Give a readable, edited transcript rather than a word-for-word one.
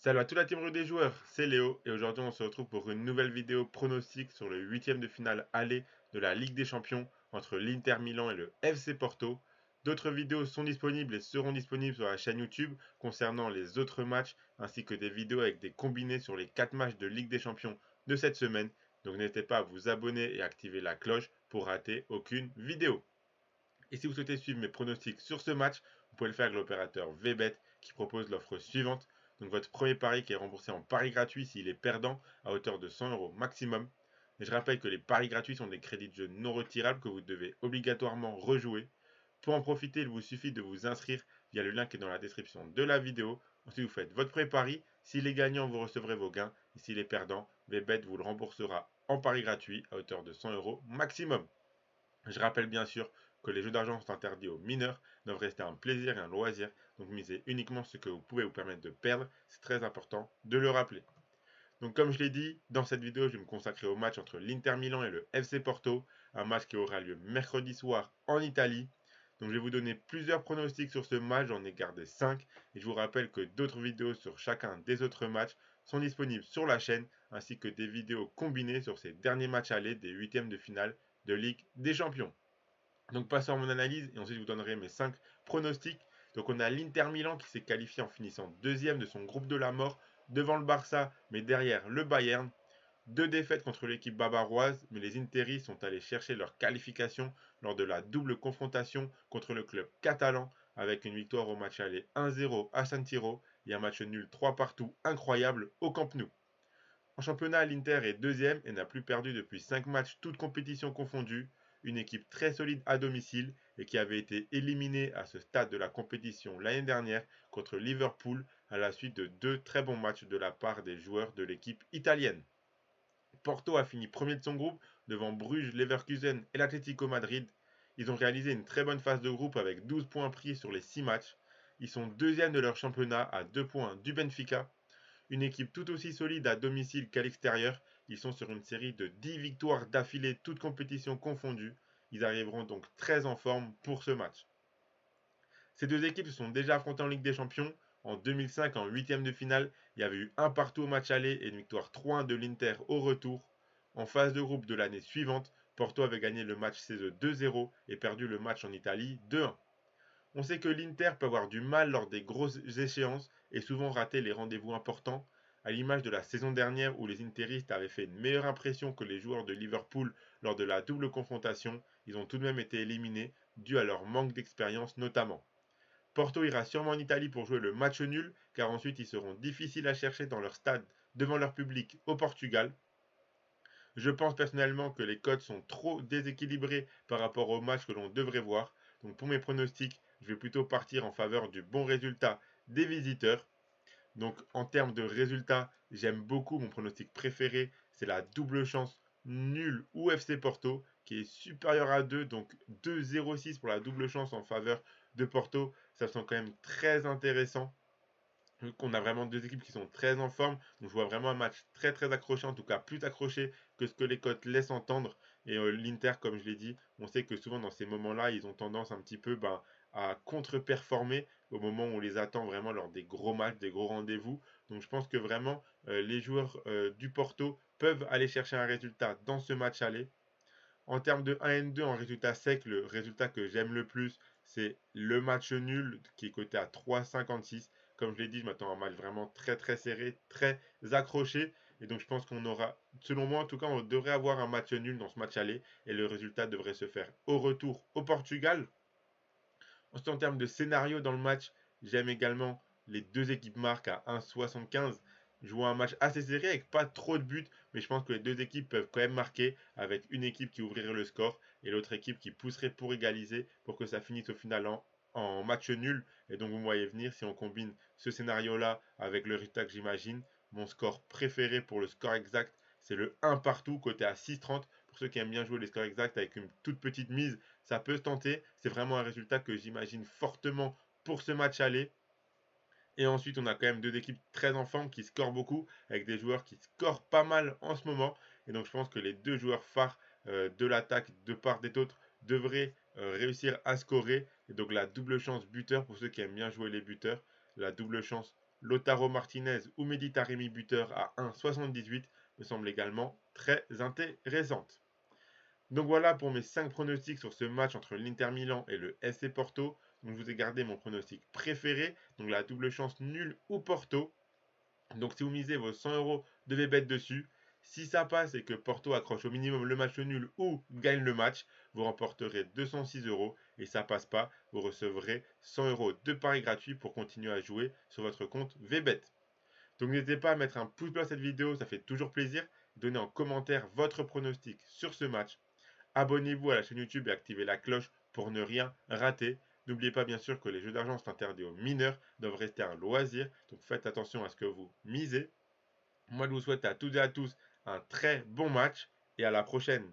Salut à toute la team Rue des joueurs, c'est Léo et aujourd'hui on se retrouve pour une nouvelle vidéo pronostic sur le huitième de finale aller de la Ligue des Champions entre l'Inter Milan et le FC Porto. D'autres vidéos sont disponibles et seront disponibles sur la chaîne YouTube concernant les autres matchs ainsi que des vidéos avec des combinés sur les 4 matchs de Ligue des Champions de cette semaine. Donc n'hésitez pas à vous abonner et activer la cloche pour rater aucune vidéo. Et si vous souhaitez suivre mes pronostics sur ce match, vous pouvez le faire avec l'opérateur VBET qui propose l'offre suivante. Donc votre premier pari qui est remboursé en pari gratuit s'il est perdant à hauteur de 100 euros maximum. Et je rappelle que les paris gratuits sont des crédits de jeu non retirables que vous devez obligatoirement rejouer. Pour en profiter, il vous suffit de vous inscrire via le lien qui est dans la description de la vidéo. Ensuite, vous faites votre premier pari. S'il est gagnant, vous recevrez vos gains. Et s'il est perdant, VBET vous le remboursera en pari gratuit à hauteur de 100 euros maximum. Je rappelle bien sûr que les jeux d'argent sont interdits aux mineurs, doivent rester un plaisir et un loisir, donc misez uniquement ce que vous pouvez vous permettre de perdre, c'est très important de le rappeler. Donc comme je l'ai dit, dans cette vidéo, je vais me consacrer au match entre l'Inter Milan et le FC Porto, un match qui aura lieu mercredi soir en Italie. Donc je vais vous donner plusieurs pronostics sur ce match, j'en ai gardé 5, et je vous rappelle que d'autres vidéos sur chacun des autres matchs sont disponibles sur la chaîne, ainsi que des vidéos combinées sur ces derniers matchs allés des huitièmes de finale de Ligue des Champions. Donc passons à mon analyse et ensuite je vous donnerai mes 5 pronostics. Donc on a l'Inter Milan qui s'est qualifié en finissant deuxième de son groupe de la mort devant le Barça mais derrière le Bayern. Deux défaites contre l'équipe bavaroise, mais les Interis sont allés chercher leur qualification lors de la double confrontation contre le club catalan avec une victoire au match aller 1-0 à San Siro et un match nul 3 partout incroyable au Camp Nou. En championnat, l'Inter est deuxième et n'a plus perdu depuis 5 matchs, toutes compétitions confondues. Une équipe très solide à domicile et qui avait été éliminée à ce stade de la compétition l'année dernière contre Liverpool à la suite de deux très bons matchs de la part des joueurs de l'équipe italienne. Porto a fini premier de son groupe devant Bruges, Leverkusen et l'Atlético Madrid. Ils ont réalisé une très bonne phase de groupe avec 12 points pris sur les 6 matchs. Ils sont deuxième de leur championnat à 2 points du Benfica. Une équipe tout aussi solide à domicile qu'à l'extérieur, ils sont sur une série de 10 victoires d'affilée, toutes compétitions confondues. Ils arriveront donc très en forme pour ce match. Ces deux équipes se sont déjà affrontées en Ligue des Champions. En 2005, en huitième de finale, il y avait eu un partout au match aller et une victoire 3-1 de l'Inter au retour. En phase de groupe de l'année suivante, Porto avait gagné le match CE 2-0 et perdu le match en Italie 2-1. On sait que l'Inter peut avoir du mal lors des grosses échéances et souvent rater les rendez-vous importants, à l'image de la saison dernière où les Interistes avaient fait une meilleure impression que les joueurs de Liverpool lors de la double confrontation, ils ont tout de même été éliminés dû à leur manque d'expérience notamment. Porto ira sûrement en Italie pour jouer le match nul, car ensuite ils seront difficiles à chercher dans leur stade devant leur public au Portugal. Je pense personnellement que les codes sont trop déséquilibrés par rapport au match que l'on devrait voir. Donc pour mes pronostics, je vais plutôt partir en faveur du bon résultat des visiteurs. Donc en termes de résultats, j'aime beaucoup mon pronostic préféré, c'est la double chance nul ou FC Porto qui est supérieur à 2, donc 2,06 pour la double chance en faveur de Porto. Ça me semble quand même très intéressant. Donc on a vraiment deux équipes qui sont très en forme. Donc je vois vraiment un match très très accroché, en tout cas plus accroché que ce que les cotes laissent entendre. Et l'Inter, comme je l'ai dit, on sait que souvent dans ces moments-là, ils ont tendance un petit peu à contre-performer au moment où on les attend vraiment lors des gros matchs, des gros rendez-vous. Donc je pense que vraiment les joueurs du Porto peuvent aller chercher un résultat dans ce match aller. En termes de 1N2 en résultat sec, le résultat que j'aime le plus, c'est le match nul qui est coté à 3,56. Comme je l'ai dit, je m'attends à un match vraiment très très serré, très accroché. Et donc je pense qu'on aura, selon moi en tout cas, on devrait avoir un match nul dans ce match aller. Et le résultat devrait se faire au retour au Portugal. Ensuite, en termes de scénario dans le match, j'aime également les deux équipes marquent à 1,75. Je vois un match assez serré avec pas trop de buts, mais je pense que les deux équipes peuvent quand même marquer avec une équipe qui ouvrirait le score et l'autre équipe qui pousserait pour égaliser pour que ça finisse au final en match nul. Et donc vous me voyez venir, si on combine ce scénario-là avec le résultat que j'imagine, mon score préféré pour le score exact, c'est le 1 partout, côté à 6,30. Pour ceux qui aiment bien jouer les scores exacts avec une toute petite mise, ça peut se tenter. C'est vraiment un résultat que j'imagine fortement pour ce match aller. Et ensuite, on a quand même deux équipes très en forme qui scorent beaucoup, avec des joueurs qui scorent pas mal en ce moment. Et donc, je pense que les deux joueurs phares de l'attaque, de part et d'autre, devraient réussir à scorer. Et donc, la double chance buteur, pour ceux qui aiment bien jouer les buteurs, la double chance Lautaro Martinez ou Mehdi Taremi buteur à 1,78 me semble également très intéressante. Donc voilà pour mes 5 pronostics sur ce match entre l'Inter Milan et le FC Porto. Donc je vous ai gardé mon pronostic préféré, donc la double chance nulle ou Porto. Donc si vous misez vos 100 euros de VBET dessus, si ça passe et que Porto accroche au minimum le match nul ou gagne le match, vous remporterez 206 euros. Et ça passe pas, vous recevrez 100 euros de paris gratuits pour continuer à jouer sur votre compte VBET. Donc n'hésitez pas à mettre un pouce bleu à cette vidéo, ça fait toujours plaisir. Donnez en commentaire votre pronostic sur ce match. Abonnez-vous à la chaîne YouTube et activez la cloche pour ne rien rater. N'oubliez pas bien sûr que les jeux d'argent sont interdits aux mineurs, doivent rester un loisir, donc faites attention à ce que vous misez. Moi je vous souhaite à toutes et à tous un très bon match et à la prochaine.